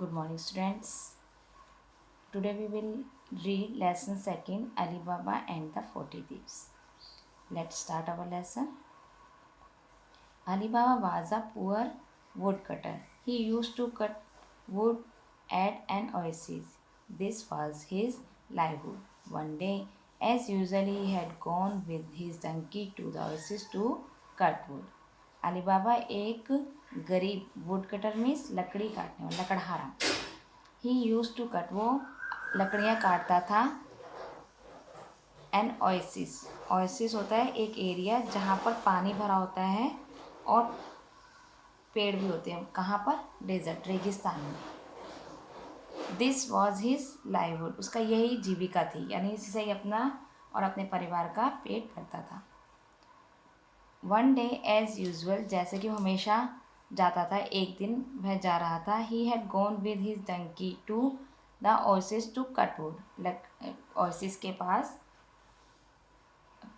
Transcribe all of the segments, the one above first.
Good morning, students. Today we will read lesson second, Ali Baba and the 40 Thieves. Let's start our lesson. Ali Baba was a poor woodcutter. He used to cut wood at an oasis. This was his livelihood. One day, as usual, he had gone with his donkey to the oasis to cut wood. Ali बाबा एक गरीब would cutter means लकड़ी काटने वाला लकड़हारा ही use to cut, वो लकड़ियाँ काटता था। N oasis, oasis होता है एक एरिया जहाँ पर पानी भरा होता है और पेड़ भी होते हैं। कहाँ पर? डेजर्ट, रेगिस्तान में। दिस वॉज हिज लाइवहुड, उसका यही जीविका थी, यानी इसी से ही अपना और अपने परिवार का पेट भरता था। वन डे एज यूजल, जैसे कि वो हमेशा जाता था, एक दिन वह जा रहा था। He had gone with his donkey to the oasis to cut wood, oasis के पास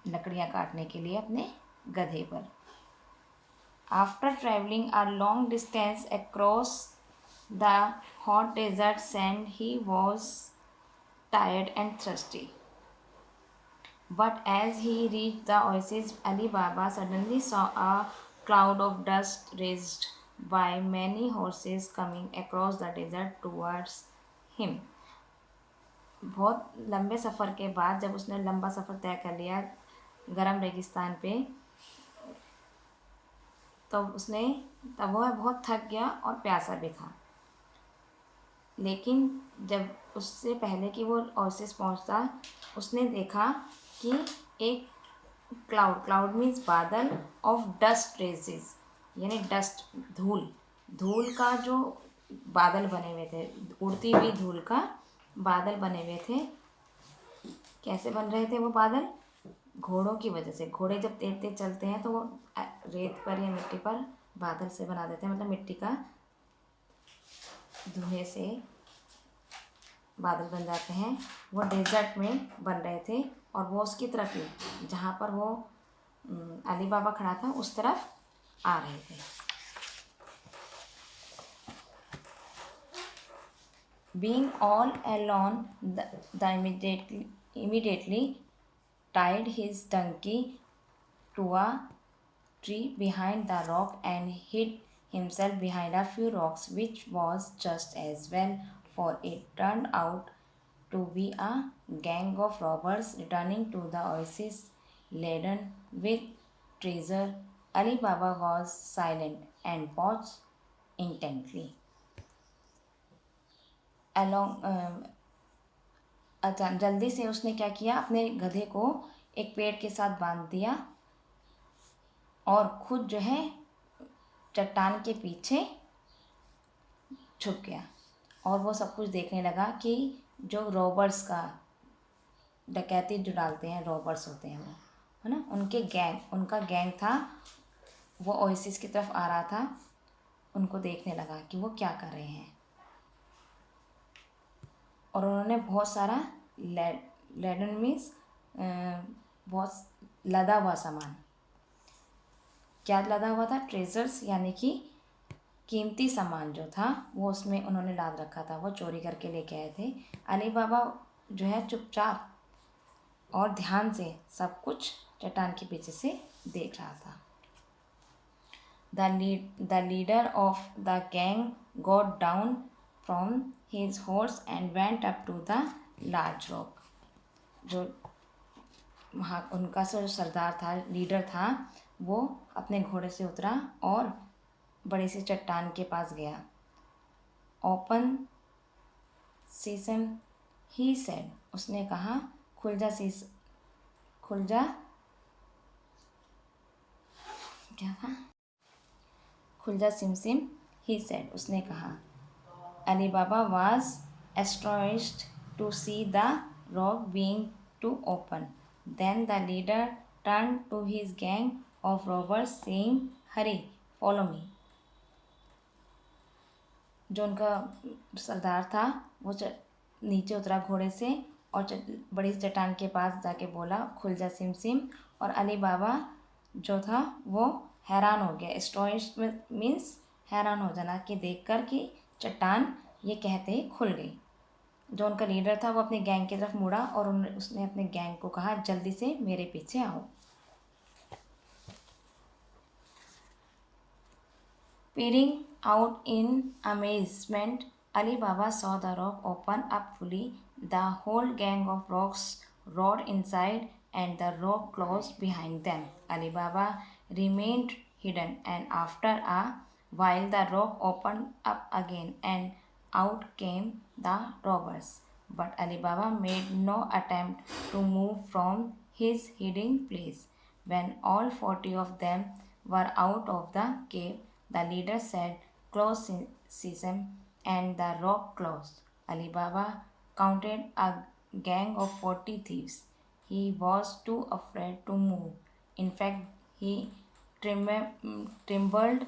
लकड़ियाँ काटने के लिए अपने गधे पर। After travelling a long distance across the hot desert sand, he was tired and thirsty. But as he reached the oasis, Ali Baba suddenly saw a cloud of dust raised by many horses coming across the desert towards him. बहुत लंबे सफ़र के बाद जब उसने लंबा सफ़र तय कर लिया गर्म रेगिस्तान पे, तब वह बहुत थक गया और प्यासा भी था। लेकिन जब उससे पहले कि वो ओएसिस पहुंचता, उसने देखा कि एक क्लाउड मीन्स बादल ऑफ डस्ट रेजेस, यानी डस्ट, धूल का जो बादल बने हुए थे, उड़ती हुई धूल का बादल बने हुए थे। कैसे बन रहे थे वो बादल? घोड़ों की वजह से। घोड़े जब तेज तेज चलते हैं तो वो रेत पर या मिट्टी पर बादल से बना देते हैं, मतलब मिट्टी का धुएं से बादल बन जाते हैं। वो डेजर्ट में बन रहे थे और वो उसकी तरफ ही, जहाँ पर वो अली बाबा खड़ा था, उस तरफ आ रहे थे। Being all alone, the immediately tied his donkey to a tree behind the rock and hid himself behind a few rocks, which was just as well, for it turned out to be a gang of robbers returning to the oasis laden with treasure. Ali Baba was silent and watched intently. जल्दी से उसने क्या किया, अपने गधे को एक पेड़ के साथ बांध दिया और खुद जो है चट्टान के पीछे छुप गया और वो सब कुछ देखने लगा कि जो रॉबर्स का डकैती जो डालते हैं, रॉबर्स होते हैं वो, है ना, उनका गैंग था, वो ओएसिस की तरफ आ रहा था। उनको देखने लगा कि वो क्या कर रहे हैं और उन्होंने बहुत सारा लेडन मीन्स बहुत लदा हुआ सामान, क्या लदा हुआ था? ट्रेजर्स, यानी कि कीमती सामान जो था वो उसमें उन्होंने लाद रखा था, वो चोरी करके लेके आए थे। अली बाबा जो है चुपचाप और ध्यान से सब कुछ चट्टान के पीछे से देख रहा था। The leader of the gang got down from his horse and went up to the large rock. जो वहाँ उनका जो सरदार था, लीडर था, वो अपने घोड़े से उतरा और बड़ी सी चट्टान के पास गया। ओपन सीसन, ही सेड, उसने कहा, खुल जा, क्या था? खुल जा सिमसिम, ही सेड, उसने कहा। Ali Baba was astonished to see the rock being to open. Then the leader turn to his gang of robbers saying, hurry, follow me. जो उनका सरदार था वो नीचे उतरा घोड़े से और बड़ी चट्टान के पास जाके बोला, खुल जा सिमसिम। और अली बाबा जो था वो हैरान हो गया। एस्टोनिश्ड मीन्स हैरान हो जाना, कि देखकर कि चट्टान ये कहते ही खुल गई। जो उनका लीडर था वो अपने गैंग की तरफ मुड़ा और उसने अपने गैंग को कहा, जल्दी से मेरे पीछे आओ। Peering out in amazement, Ali Baba saw the rock open up fully. The whole gang of rocks roared inside, and the rock closed behind them. Ali Baba remained hidden, and after a while, the rock opened up again, and out came the robbers. But Ali Baba made no attempt to move from his hiding place. When all 40 of them were out of the cave, the leader said, "Close sesame," and the rock closed. Ali Baba counted a gang of 40 thieves. He was too afraid to move. In fact, he trembled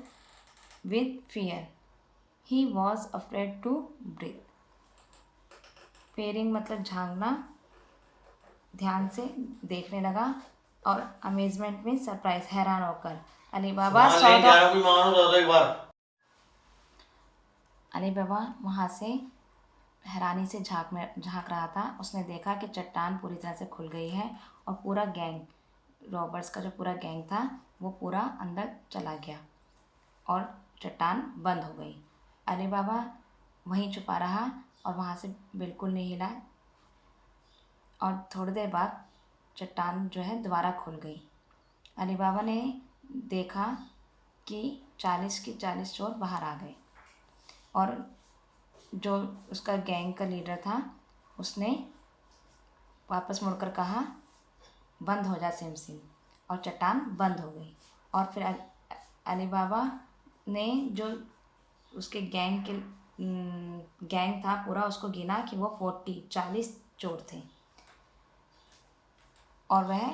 with fear. He was afraid to breathe. Pairing मतलब झांकना, ध्यान से देखने लगा, और amazement में surprise, हैरान होकर। अली बाबा वहाँ से हैरानी से झांक रहा था। उसने देखा कि चट्टान पूरी तरह से खुल गई है और पूरा गैंग, रॉबर्स का जो पूरा गैंग था वो पूरा अंदर चला गया और चट्टान बंद हो गई। अली बाबा वहीं छुपा रहा और वहाँ से बिल्कुल नहीं हिला, और थोड़ी देर बाद चट्टान जो है दोबारा खुल गई। अली बाबा ने देखा कि 40 के 40 चोर बाहर आ गए, और जो उसका गैंग का लीडर था उसने वापस मुड़कर कहा, बंद हो जा सिम सिम, और चट्टान बंद हो गई। और फिर अली बाबा ने जो उसके गैंग था पूरा, उसको गिना कि वो 40 चोर थे, और वह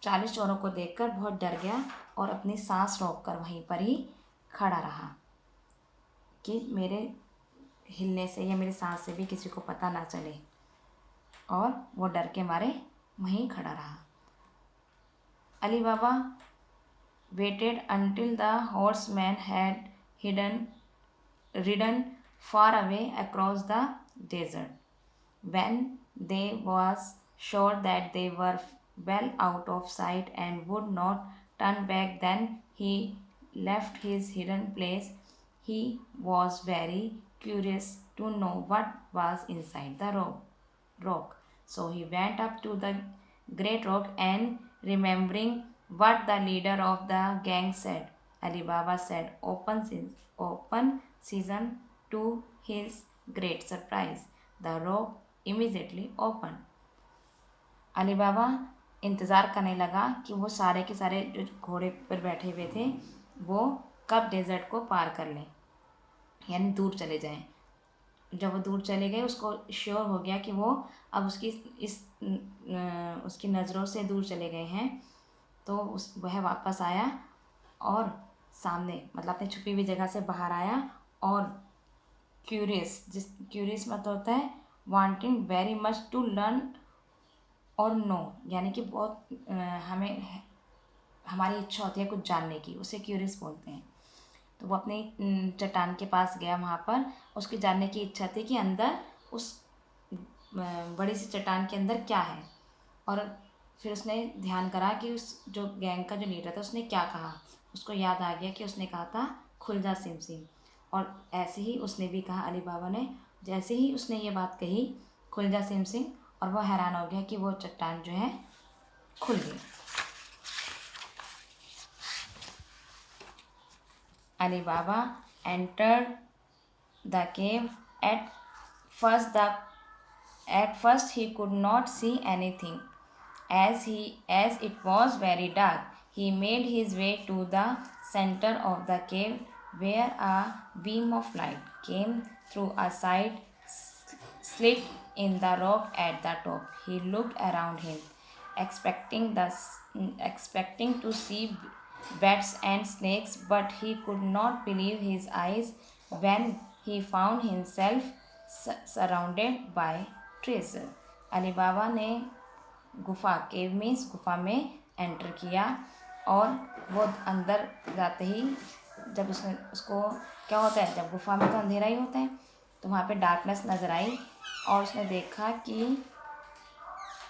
40 चोरों को देखकर बहुत डर गया और अपनी सांस रोककर वहीं पर ही खड़ा रहा कि मेरे हिलने से या मेरी सांस से भी किसी को पता ना चले, और वो डर के मारे वहीं खड़ा रहा। अली बाबा waited until the horsemen had ridden far away across the desert. When they was sure that they were well out of sight and would not turn back, then he left his hidden place. He was very curious to know what was inside the rock. So he went up to the great rock, and remembering what the leader of the gang said, Ali Baba said, open season. To his great surprise, the rock immediately opened. Ali बाबा इंतज़ार करने लगा कि वो सारे के सारे जो घोड़े पर बैठे हुए थे वो कब डेजर्ट को पार कर लें, यानी दूर चले जाएं। जब वो दूर चले गए, उसको श्योर हो गया कि वो अब उसकी नज़रों से दूर चले गए हैं, तो वह वापस आया और सामने, मतलब अपनी छुपी हुई जगह से बाहर आया, और क्यूरियस मतलब होता है wanting very much to learn और नो, यानी कि बहुत हमारी इच्छा होती है कुछ जानने की, उसे क्यूरियस बोलते हैं। तो वो अपने चट्टान के पास गया, वहाँ पर उसकी जानने की इच्छा थी कि अंदर उस बड़ी सी चट्टान के अंदर क्या है। और फिर उसने ध्यान करा कि उस जो गैंग का जो लीडर था उसने क्या कहा। उसको याद आ गया कि उसने कहा था, खुल जा सिम सिम, और ऐसे ही उसने भी कहा। अली बाबा ने जैसे ही उसने ये बात कही, खुल जा सिम सिम, और वह हैरान हो गया कि वो चट्टान जो है खुल गई। Ali Baba entered the cave. At first he could not see anything, as it was very dark. He made his way to the center of the cave, where a beam of light came through a side slit in the rock at the top. He looked around him, expecting to see bats and snakes, but he could not believe his eyes when he found himself surrounded by treasure. Ali बाबा ने केव में, इस गुफा में enter किया, और वो अंदर जाते ही जब उसको क्या होता है, जब गुफा में तो अंधेरा ही होता है, तो वहाँ पे डार्कनेस नज़र आई और उसने देखा कि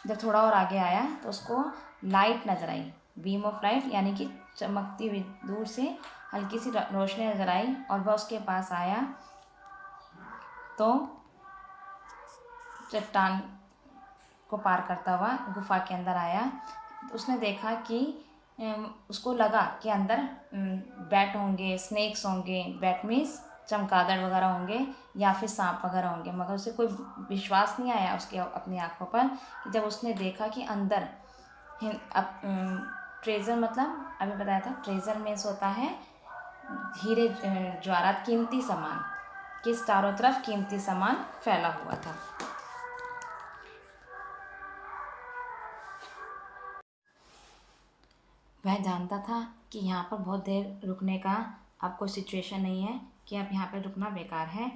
जब थोड़ा और आगे आया तो उसको लाइट नज़र आई, बीम ऑफ लाइट, यानी कि चमकती हुई दूर से हल्की सी रोशनी नज़र आई और वह उसके पास आया तो चट्टान को पार करता हुआ गुफा के अंदर आया। तो उसने देखा कि उसको लगा कि अंदर बैट होंगे, स्नेक्स होंगे, बैट मीन्स चमगादड़ वगैरह होंगे या फिर सांप वगैरह होंगे, मगर उसे कोई विश्वास नहीं आया उसके अपनी आँखों पर कि जब उसने देखा कि अंदर ट्रेजर, मतलब अभी बताया था ट्रेजर मीन्स होता है हीरे जवाहरात, कीमती सामान, कि चारों तरफ कीमती सामान फैला हुआ था। वह जानता था कि यहाँ पर बहुत देर रुकने का अब कोई सिचुएशन नहीं है, कि अब यहाँ पर रुकना बेकार है,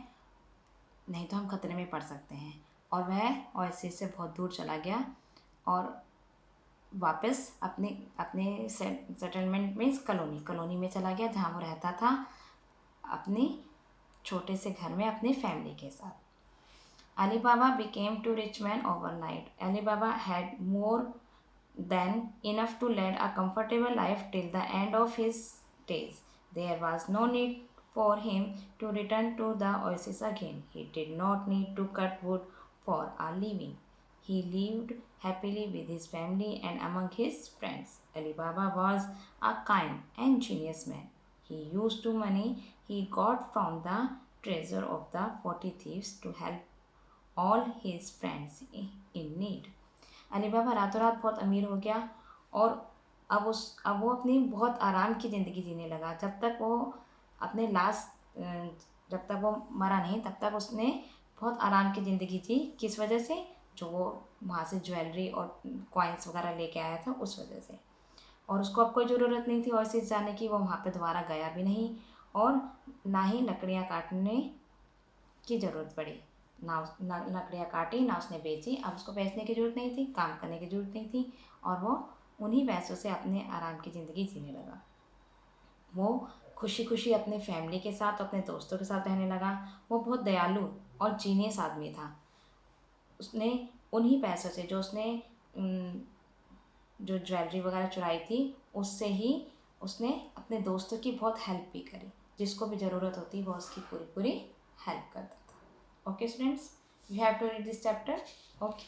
नहीं तो हम खतरे में पड़ सकते हैं। और वह ओएसिस से बहुत दूर चला गया और वापस अपने अपने सेटलमेंट मीन्स कॉलोनी में चला गया, जहाँ वो रहता था अपने छोटे से घर में अपनी फैमिली के साथ। Alibaba became too rich man overnight. Alibaba had more than enough to lead a comfortable life till the end of his days. There was no need for him to return to the oasis again. He did not need to cut wood for a living. He lived happily with his family and among his friends. Alibaba was a kind and generous man. He used the money he got from the treasure of the 40 thieves to help all his friends in need. Ali बाबा रातों रात बहुत अमीर हो गया और अब वो अपनी बहुत आराम की ज़िंदगी जीने लगा। जब तक वो अपने लास्ट जब तक वो मरा नहीं तब तक उसने बहुत आराम की ज़िंदगी जी। किस वजह से? जो वो वहाँ से ज्वेलरी और कॉइन्स वगैरह लेके आया था उस वजह से। और उसको अब कोई ज़रूरत नहीं थी ओएसिस जाने की, वो वहाँ पे दोबारा गया भी नहीं और ना ही लकड़ियाँ काटने की ज़रूरत पड़ी। ना लकड़ियाँ काटी, ना उसने बेची। अब उसको बेचने की ज़रूरत नहीं थी, काम करने की ज़रूरत नहीं थी और वो उन्हीं पैसों से अपने आराम की ज़िंदगी जीने लगा। वो खुशी खुशी अपने फैमिली के साथ, अपने दोस्तों के साथ रहने लगा। वो बहुत दयालु और जीनियस आदमी था। उसने उन्हीं पैसों से जो उसने जो ज्वेलरी वगैरह चुराई थी उससे ही उसने अपने दोस्तों की बहुत हेल्प भी करी। जिसको भी ज़रूरत होती वो उसकी पूरी पूरी हेल्प करता था। Okay students, you have to read this chapter. Okay.